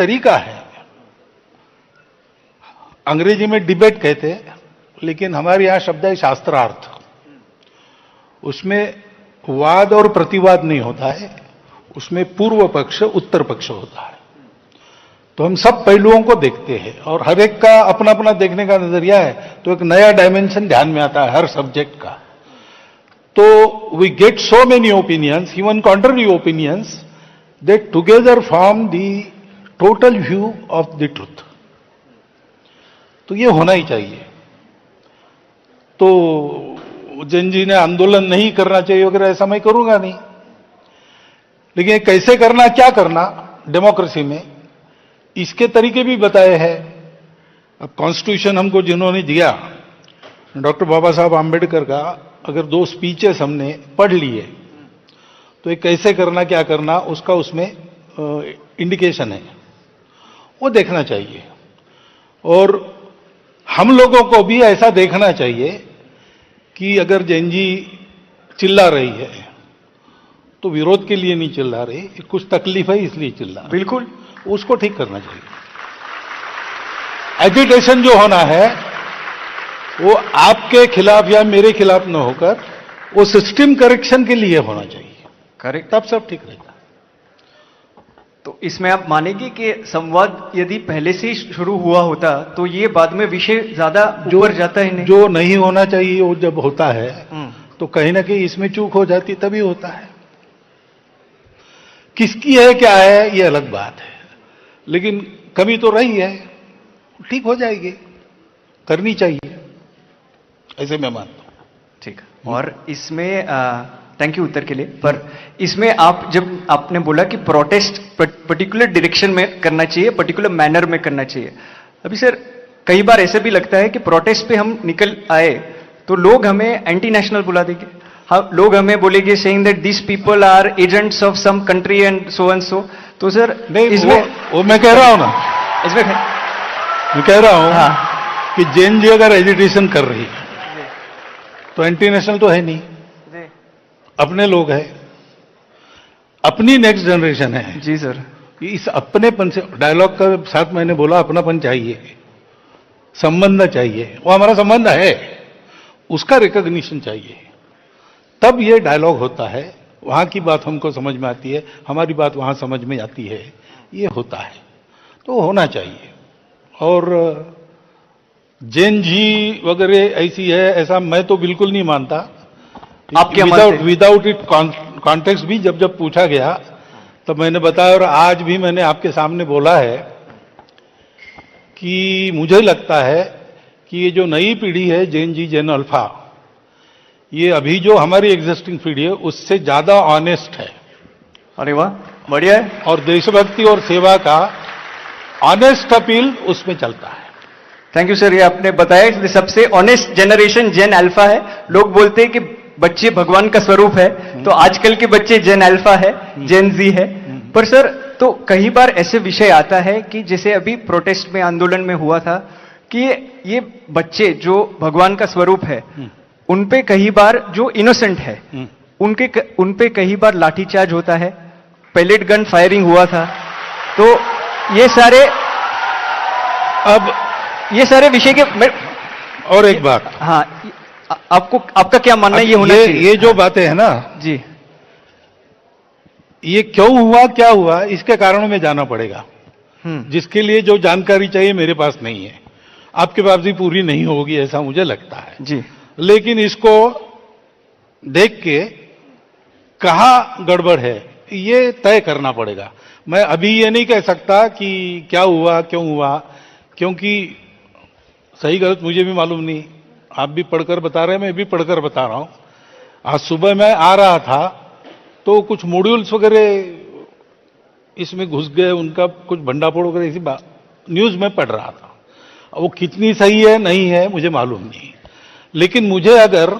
तरीका है। अंग्रेजी में डिबेट कहते हैं, लेकिन हमारे यहां शब्द है शास्त्रार्थ। उसमें वाद और प्रतिवाद नहीं होता है, उसमें पूर्व पक्ष उत्तर पक्ष होता है। तो हम सब पहलुओं को देखते हैं और हर एक का अपना अपना देखने का नजरिया है, तो एक नया डायमेंशन ध्यान में आता है हर सब्जेक्ट का। तो we get so many opinions, even contrary opinions, that together form the total view of the truth. तो ये होना ही चाहिए। तो जैन जी ने आंदोलन नहीं करना चाहिए वगैरह, ऐसा मैं करूंगा नहीं। लेकिन कैसे करना, क्या करना डेमोक्रेसी में, इसके तरीके भी बताए हैं। अब कॉन्स्टिट्यूशन हमको जिन्होंने दिया, डॉक्टर बाबा साहब आम्बेडकर का, अगर 2 स्पीचेस हमने पढ़ लिए तो ये कैसे करना क्या करना उसका उसमें इंडिकेशन है, वो देखना चाहिए। और हम लोगों को भी ऐसा देखना चाहिए कि अगर जैन जी चिल्ला रही है तो विरोध के लिए नहीं चिल्ला रही, कुछ तकलीफ है इसलिए चिल्ला, बिल्कुल उसको ठीक करना चाहिए। एजिटेशन जो होना है वो आपके खिलाफ या मेरे खिलाफ न होकर वो सिस्टम करेक्शन के लिए होना चाहिए, करेक्ट। तब सब ठीक रहेगा। तो इसमें आप मानेंगे कि संवाद यदि पहले से ही शुरू हुआ होता तो ये बाद में विषय ज्यादा ऊपर जाता ही नहीं? जो नहीं होना चाहिए वो जब होता है तो कहीं ना कहीं इसमें चूक हो जाती, तभी होता है। किसकी है क्या है ये अलग बात है, लेकिन कमी तो रही है, ठीक हो जाएगी, करनी चाहिए, ऐसे मैं मानता हूं। ठीक है। और इसमें थैंक यू उत्तर के लिए। पर इसमें आप जब आपने बोला कि प्रोटेस्ट पर्टिकुलर डायरेक्शन में करना चाहिए, पर्टिकुलर मैनर में करना चाहिए, अभी सर कई बार ऐसे भी लगता है कि प्रोटेस्ट पे हम निकल आए तो लोग हमें एंटी नेशनल बुला देंगे। हाँ, लोग हमें बोलेंगे saying that this people are agents of some country and so. तो सर नहीं, इसमें वो मैं कह रहा हूं ना, इसमें मैं कह रहा हूं हाँ कि जैन जी अगर एजिटेशन कर रही है तो एंटी नेशनल तो है नहीं, अपने लोग हैं, अपनी नेक्स्ट जनरेशन है। जी सर। इस अपनेपन से, डायलॉग का साथ मैंने बोला अपनापन चाहिए, संबंध चाहिए, वो हमारा संबंध है, उसका रिकॉग्निशन चाहिए, तब ये डायलॉग होता है। वहां की बात हमको समझ में आती है, हमारी बात वहां समझ में आती है, ये होता है, तो होना चाहिए। और जैन जी वगैरह ऐसी है ऐसा मैं तो बिल्कुल नहीं मानता। आप क्या मानते हैं? विदाउट इट कॉन्टेक्स्ट भी जब पूछा गया तब मैंने बताया, और आज भी मैंने आपके सामने बोला है कि मुझे लगता है कि ये जो नई पीढ़ी है जैन जी, जैन अल्फा, ये अभी जो हमारी एग्जिस्टिंग पीढ़ी है उससे ज्यादा ऑनेस्ट है। अरे वाह, बढ़िया है। और देशभक्ति और सेवा का ऑनेस्ट अपील उसमें चलता है। थैंक यू सर, ये आपने बताया कि सबसे ऑनेस्ट जनरेशन जेन अल्फा है। लोग बोलते हैं कि बच्चे भगवान का स्वरूप है, तो आजकल के बच्चे जेन अल्फा है, जेन जी है। पर सर तो कई बार ऐसे विषय आता है कि जैसे अभी प्रोटेस्ट में, आंदोलन में हुआ था कि ये बच्चे जो भगवान का स्वरूप है उन पे कई बार जो इनोसेंट है उन पे कई बार लाठीचार्ज होता है, पैलेट गन फायरिंग हुआ था। तो ये सारे विषय के और एक बात, हाँ, आपका क्या मानना है ये होना चाहिए? ये जो बातें है ना जी, ये क्यों हुआ क्या हुआ इसके कारणों में जाना पड़ेगा, जिसके लिए जो जानकारी चाहिए मेरे पास नहीं है, आपके पास भी पूरी नहीं होगी ऐसा मुझे लगता है जी। लेकिन इसको देख के कहां गड़बड़ है ये तय करना पड़ेगा। मैं अभी ये नहीं कह सकता कि क्या हुआ क्यों हुआ, क्योंकि सही गलत मुझे भी मालूम नहीं। आप भी पढ़कर बता रहे हैं, मैं भी पढ़कर बता रहा हूं। आज सुबह मैं आ रहा था तो कुछ मॉड्यूल्स वगैरह इसमें घुस गए, उनका कुछ भंडाफोड़ वगैरह इसी न्यूज में पढ़ रहा था। वो कितनी सही है नहीं है मुझे मालूम नहीं, लेकिन मुझे अगर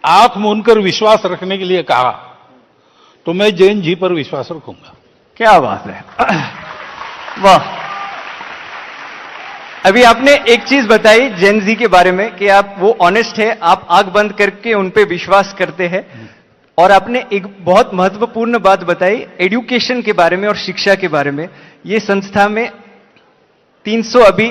आंख मूंदकर विश्वास रखने के लिए कहा तो मैं जैन जी पर विश्वास रखूंगा। क्या बात है, वाह। अभी आपने एक चीज बताई जेन जी के बारे में कि आप वो ऑनेस्ट है, आप आंख बंद करके उन पे विश्वास करते हैं। और आपने एक बहुत महत्वपूर्ण बात बताई एजुकेशन के बारे में और शिक्षा के बारे में। ये संस्था में 300 अभी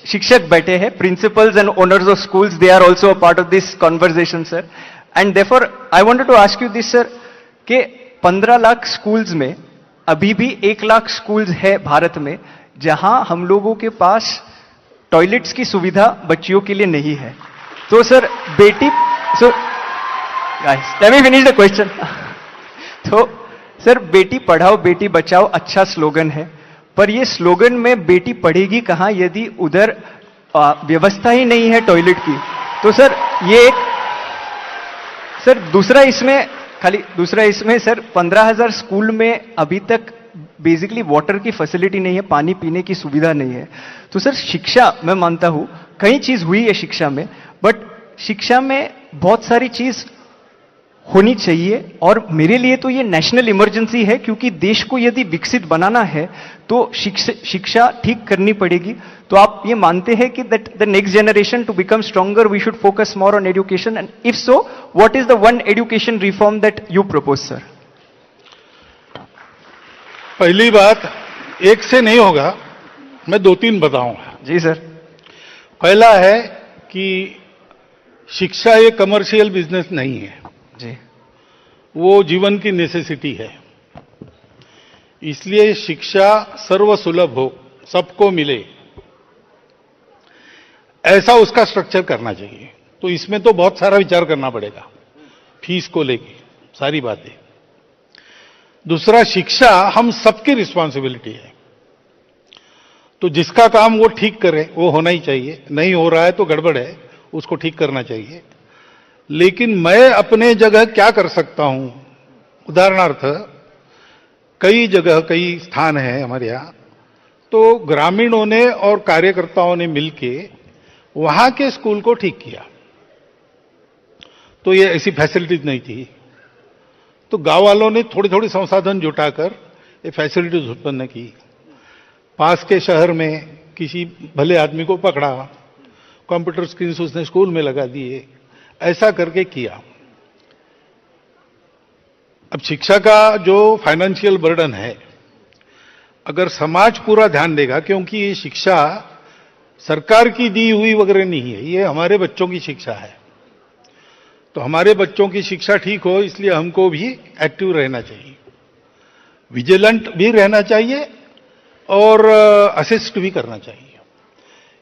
शिक्षक बैठे हैं, principals and owners of schools, they are also a part of this conversation sir. And therefore I wanted to ask you this sir, कि 15 लाख स्कूल्स में अभी भी 1 लाख स्कूल्स है भारत में जहां हम लोगों के पास टॉयलेट्स की सुविधा बच्चियों के लिए नहीं है। तो sir let me finish the question. तो सर, बेटी पढ़ाओ बेटी बचाओ अच्छा स्लोगन है, पर ये स्लोगन में बेटी पढ़ेगी कहां यदि उधर व्यवस्था ही नहीं है टॉयलेट की। तो सर ये एक सर दूसरा इसमें सर 15,000 स्कूल में अभी तक बेसिकली वाटर की फैसिलिटी नहीं है, पानी पीने की सुविधा नहीं है। तो सर शिक्षा, मैं मानता हूं कई चीज हुई है शिक्षा में, बट शिक्षा में बहुत सारी चीज होनी चाहिए और मेरे लिए तो ये नेशनल इमरजेंसी है, क्योंकि देश को यदि विकसित बनाना है तो शिक्षा ठीक करनी पड़ेगी। तो आप ये मानते हैं कि that the next generation to become stronger we should focus more on education, and if so what is the one education reform that you propose sir? पहली बात, एक से नहीं होगा, मैं 2-3 बताऊंगा। जी सर। पहला है कि शिक्षा एक कमर्शियल बिजनेस नहीं है जी, वो जीवन की नेसेसिटी है। इसलिए शिक्षा सर्वसुलभ हो, सबको मिले, ऐसा उसका स्ट्रक्चर करना चाहिए। तो इसमें तो बहुत सारा विचार करना पड़ेगा, फीस को लेके सारी बातें। दूसरा, शिक्षा हम सबकी रिस्पॉन्सिबिलिटी है, तो जिसका काम वो ठीक करे वो होना ही चाहिए। नहीं हो रहा है तो गड़बड़ है, उसको ठीक करना चाहिए। लेकिन मैं अपने जगह क्या कर सकता हूं, उदाहरणार्थ कई जगह कई स्थान हैं हमारे यहां, तो ग्रामीणों ने और कार्यकर्ताओं ने मिलके वहां के स्कूल को ठीक किया। तो ये ऐसी फैसिलिटीज नहीं थी, तो गांव वालों ने थोड़ी थोड़ी संसाधन जुटाकर ये फैसिलिटीज उत्पन्न की। पास के शहर में किसी भले आदमी को पकड़ा, कंप्यूटर स्क्रीन उसने स्कूल में लगा दिए, ऐसा करके किया। अब शिक्षा का जो फाइनेंशियल बर्डन है, अगर समाज पूरा ध्यान देगा, क्योंकि ये शिक्षा सरकार की दी हुई वगैरह नहीं है, ये हमारे बच्चों की शिक्षा है। तो हमारे बच्चों की शिक्षा ठीक हो, इसलिए हमको भी एक्टिव रहना चाहिए, विजिलेंट भी रहना चाहिए और असिस्ट भी करना चाहिए।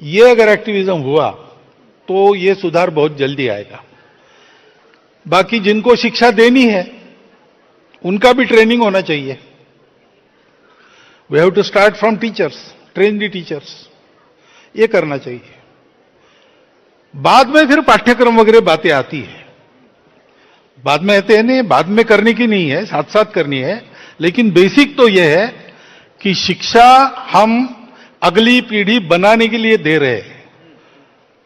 ये अगर एक्टिविज्म हुआ तो ये सुधार बहुत जल्दी आएगा। बाकी जिनको शिक्षा देनी है उनका भी ट्रेनिंग होना चाहिए। We have to start from teachers, train the teachers, ये करना चाहिए। बाद में फिर पाठ्यक्रम वगैरह बातें आती है, बाद में आते हैं, नहीं बाद में करने की नहीं है, साथ साथ करनी है। लेकिन बेसिक तो यह है कि शिक्षा हम अगली पीढ़ी बनाने के लिए दे रहे हैं,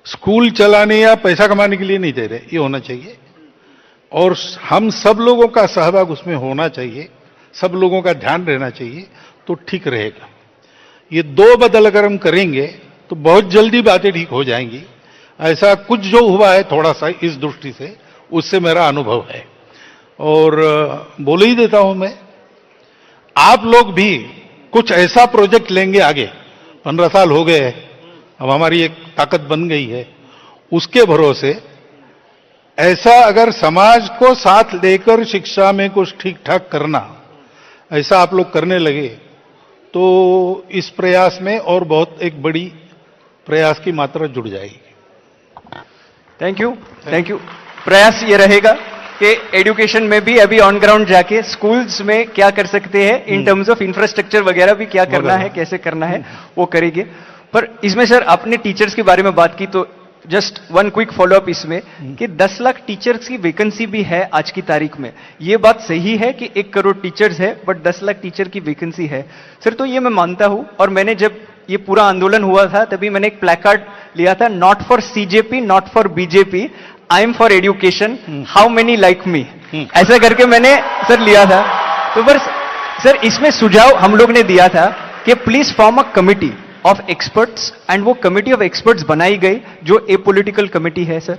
स्कूल चलाने या पैसा कमाने के लिए नहीं दे रहे, ये होना चाहिए। और हम सब लोगों का सहभाग उसमें होना चाहिए, सब लोगों का ध्यान रहना चाहिए, तो ठीक रहेगा। ये दो बदल अगर हम करेंगे तो बहुत जल्दी बातें ठीक हो जाएंगी। ऐसा कुछ जो हुआ है थोड़ा सा इस दृष्टि से, उससे मेरा अनुभव है। और बोल ही देता हूं मैं, आप लोग भी कुछ ऐसा प्रोजेक्ट लेंगे आगे, 15 साल हो गए, अब हमारी एक ताकत बन गई है, उसके भरोसे ऐसा अगर समाज को साथ लेकर शिक्षा में कुछ ठीक ठाक करना, ऐसा आप लोग करने लगे तो इस प्रयास में और बहुत एक बड़ी प्रयास की मात्रा जुड़ जाएगी। Thank you. प्रयास ये रहेगा कि एजुकेशन में भी अभी ऑन ग्राउंड जाके स्कूल्स में क्या कर सकते हैं, इन टर्म्स ऑफ इंफ्रास्ट्रक्चर वगैरह भी क्या करना है, कैसे करना है, वो करेंगे। पर इसमें सर आपने टीचर्स के बारे में बात की, तो जस्ट वन क्विक फॉलोअप इसमें कि 10 लाख टीचर्स की वैकेंसी भी है आज की तारीख में। ये बात सही है कि 1 करोड़ टीचर्स है, बट 10 लाख टीचर की वैकेंसी है सर। तो ये मैं मानता हूं, और मैंने जब ये पूरा आंदोलन हुआ था तभी मैंने एक प्लैकार्ड लिया था, not for CJP, not for BJP, I am for education, how many like me, ऐसा करके मैंने सर लिया था। तो बस सर इसमें सुझाव हम लोग ने दिया था कि please form a committee of experts, and वो कमिटी ऑफ एक्सपर्ट्स बनाई गई जो ए पॉलिटिकल कमिटी है सर।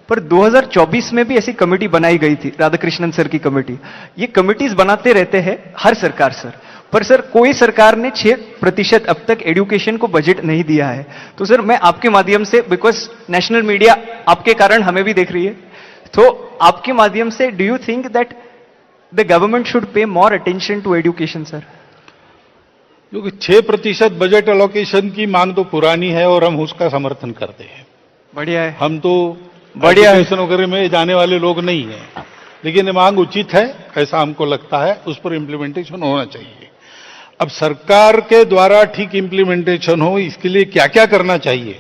पर 2024 में भी ऐसी कमेटी बनाई गई थी, राधाकृष्णन सर की कमेटी। ये कमिटीज बनाते रहते हैं हर सरकार सर, पर सर कोई सरकार ने 6% अब तक एजुकेशन को बजट नहीं दिया है। तो सर मैं आपके माध्यम से, बिकॉज नेशनल मीडिया आपके कारण हमें भी देख रही है, तो आपके माध्यम से do you think that the government should pay more attention to education sir? क्योंकि 6% बजट एलोकेशन की मांग तो पुरानी है और हम उसका समर्थन करते हैं। बढ़िया है। हम तो बढ़िया है। एजुकेशन वगैरह में जाने वाले लोग नहीं हैं, लेकिन ये मांग उचित है, ऐसा हमको लगता है, उस पर इम्प्लीमेंटेशन होना चाहिए। अब सरकार के द्वारा ठीक इम्प्लीमेंटेशन हो, इसके लिए क्या क्या करना चाहिए,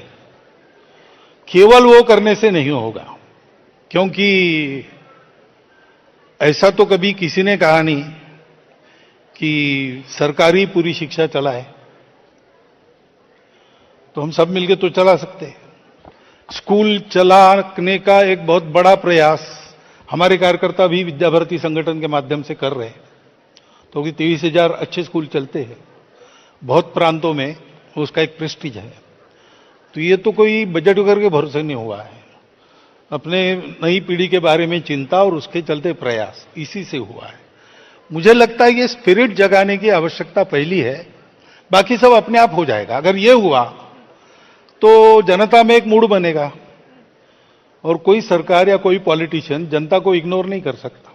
केवल वो करने से नहीं होगा, क्योंकि ऐसा तो कभी किसी ने कहा नहीं कि सरकारी पूरी शिक्षा चलाए, तो हम सब मिलकर तो चला सकते हैं। स्कूल चलाने का एक बहुत बड़ा प्रयास हमारे कार्यकर्ता भी विद्या भारती संगठन के माध्यम से कर रहे हैं, तो 23,000 अच्छे स्कूल चलते हैं बहुत प्रांतों में, उसका एक प्रेस्टीज है। तो ये तो कोई बजट वगैरह के भरोसे नहीं हुआ है, अपने नई पीढ़ी के बारे में चिंता और उसके चलते प्रयास, इसी से हुआ है। मुझे लगता है ये स्पिरिट जगाने की आवश्यकता पहली है, बाकी सब अपने आप हो जाएगा। अगर ये हुआ तो जनता में एक मूड बनेगा, और कोई सरकार या कोई पॉलिटिशियन जनता को इग्नोर नहीं कर सकता,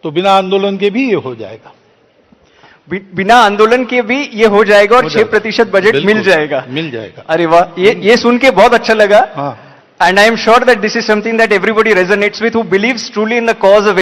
तो बिना आंदोलन के भी ये हो जाएगा। बिना आंदोलन के भी ये हो जाएगा और 6% बजट मिल जाएगा। मिल जाएगा। अरे वाह, ये सुन के बहुत अच्छा लगा। हाँ। And I am sure that this is something that everybody resonates with who believes truly in the cause of